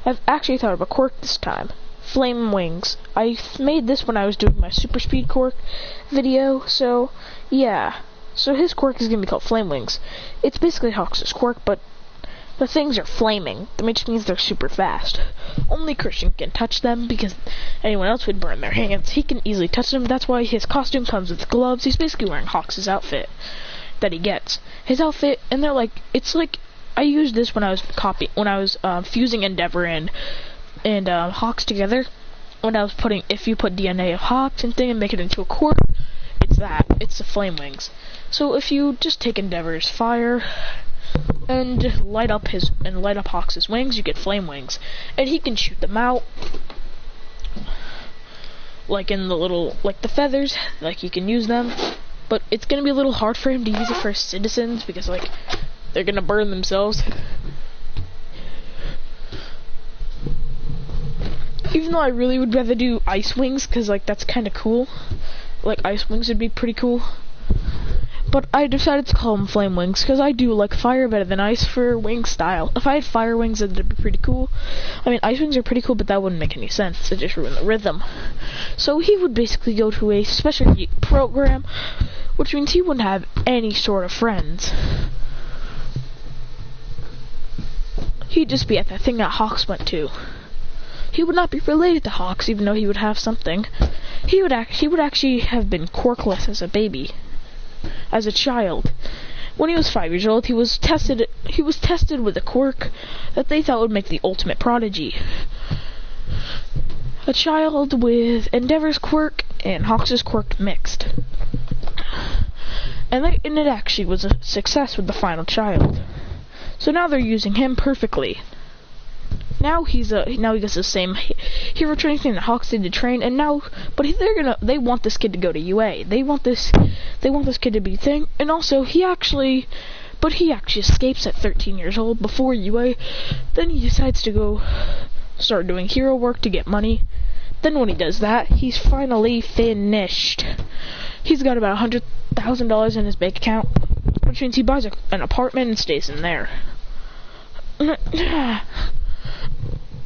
I've actually thought of a quirk this time. Flame wings. I made this when I was doing my super speed quirk video, so yeah. So his quirk is gonna be called Flame Wings. It's basically Hox's quirk, but the things are flaming, which means they're super fast. Only Christian can touch them because anyone else would burn their hands. He can easily touch them. That's why his costume comes with gloves. He's basically wearing Hox's outfit that he gets. His outfit, and they're like, it's like, I used this when I was fusing Endeavor and Hox together. When I was if you put DNA of Hox and thing and make it into a quirk, it's that. It's the Flame Wings. So if you just take Endeavor's fire and light up Hox's wings, you get Flame Wings, and he can shoot them out like in the little, like the feathers, like he can use them. But it's gonna be a little hard for him to use it for citizens because like they're gonna burn themselves. Even though I really would rather do Ice Wings because like that's kind of cool. Like Ice Wings would be pretty cool. But I decided to call them Flame Wings because I do like fire better than ice for wing style. If I had fire wings, that'd be pretty cool. I mean, ice wings are pretty cool, but that wouldn't make any sense. It just ruin the rhythm. So he would basically go to a special program, which means he wouldn't have any sort of friends. He'd just be at that thing that Hox went to. He would not be related to Hox, even though he would have something. He would actually have been quirkless as a baby. As a child. When he was 5 years old, he was tested with a quirk that they thought would make the ultimate prodigy. A child with Endeavor's quirk and Hox's quirk mixed. And it actually was a success with the final child. So now they're using him perfectly. Now he gets the same hero training thing that Hox did to train, and now, but they want this kid to go to UA. They want this kid to be thing, and also he actually escapes at 13 years old before UA. Then he decides to go start doing hero work to get money. Then when he does that, he's finally finished. He's got about $100,000 in his bank account, which means he buys an apartment and stays in there.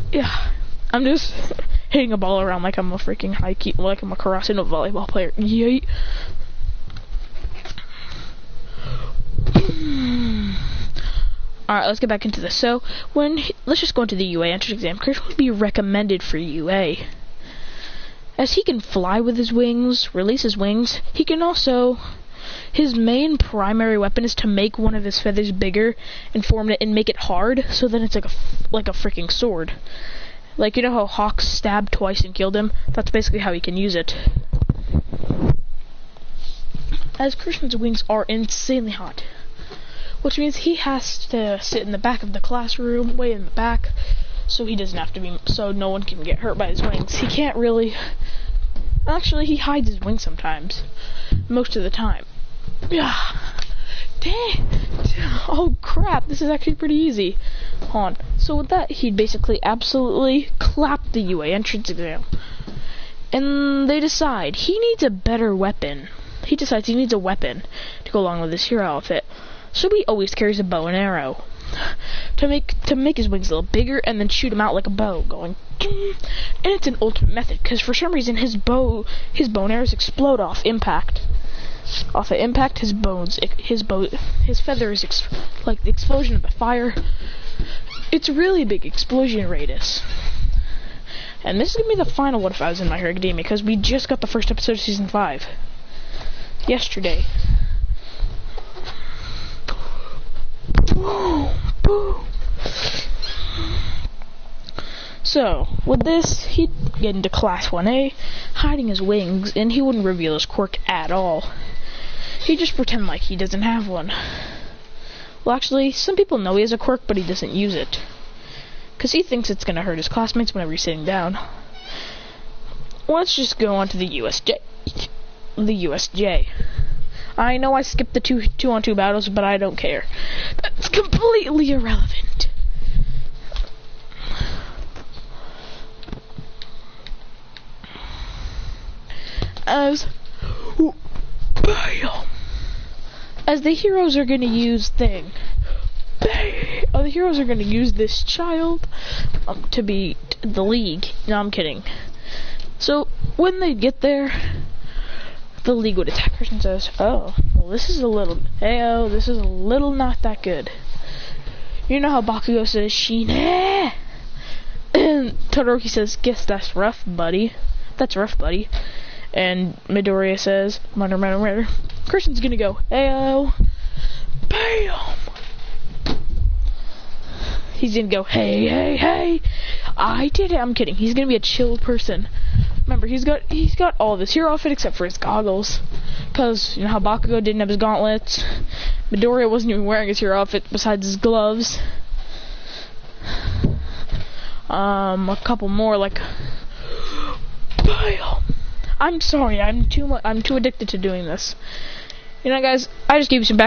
Yeah, I'm just hitting a ball around like I'm a freaking like I'm a Karasuno volleyball player. Yay. Alright, let's get back into this. So, let's just go into the UA entrance exam. Chris would be recommended for UA. As he can fly with his wings, release his wings, he can also... His main primary weapon is to make one of his feathers bigger and form it and make it hard, so then it's like a freaking sword. Like, you know how Hox stabbed twice and killed him? That's basically how he can use it. As Christian's wings are insanely hot, which means he has to sit in the back of the classroom, way in the back, so he doesn't have to be, so no one can get hurt by his wings. He can't really, actually he hides his wings sometimes, most of the time. Yeah. Dang. Oh crap, this is actually pretty easy. Hold on. So with that, he'd basically absolutely clap the UA entrance exam. And they decide he needs a better weapon. He decides he needs a weapon to go along with his hero outfit. So he always carries a bow and arrow to make his wings a little bigger and then shoot him out like a bow, going. And it's an ultimate method because for some reason his bow and arrows explode off impact. Off of impact, his feathers like the explosion of the fire. It's a really big explosion radius. And this is gonna be the final What If I Was in My Hero Academia because we just got the first episode of season 5 yesterday. So, with this, he'd get into Class 1A, hiding his wings, and he wouldn't reveal his quirk at all. He'd just pretend like he doesn't have one. Well, actually, some people know he has a quirk, but he doesn't use it. Because he thinks it's going to hurt his classmates whenever he's sitting down. Let's just go on to the USJ. The USJ. I know I skipped the 2-on-2 battles, but I don't care. That's completely irrelevant. As the heroes are gonna use the heroes are gonna use this child to beat the League. No, I'm kidding. So when they get there, the League would attack. Christian says, "Oh, well, this is a little not that good." You know how Bakugo says, "Shine," and Todoroki says, "Guess that's rough, buddy. That's rough, buddy." And Midoriya says, "Murder." Christian's gonna go, "Heyo," bam. He's gonna go, hey, I did it. I'm kidding. He's gonna be a chill person. Remember, he's got all of his hero outfit except for his goggles. Cause you know how Bakugo didn't have his gauntlets. Midoriya wasn't even wearing his hero outfit besides his gloves. A couple more like, bam. I'm sorry. I'm too addicted to doing this. You know, guys, I just gave you some back.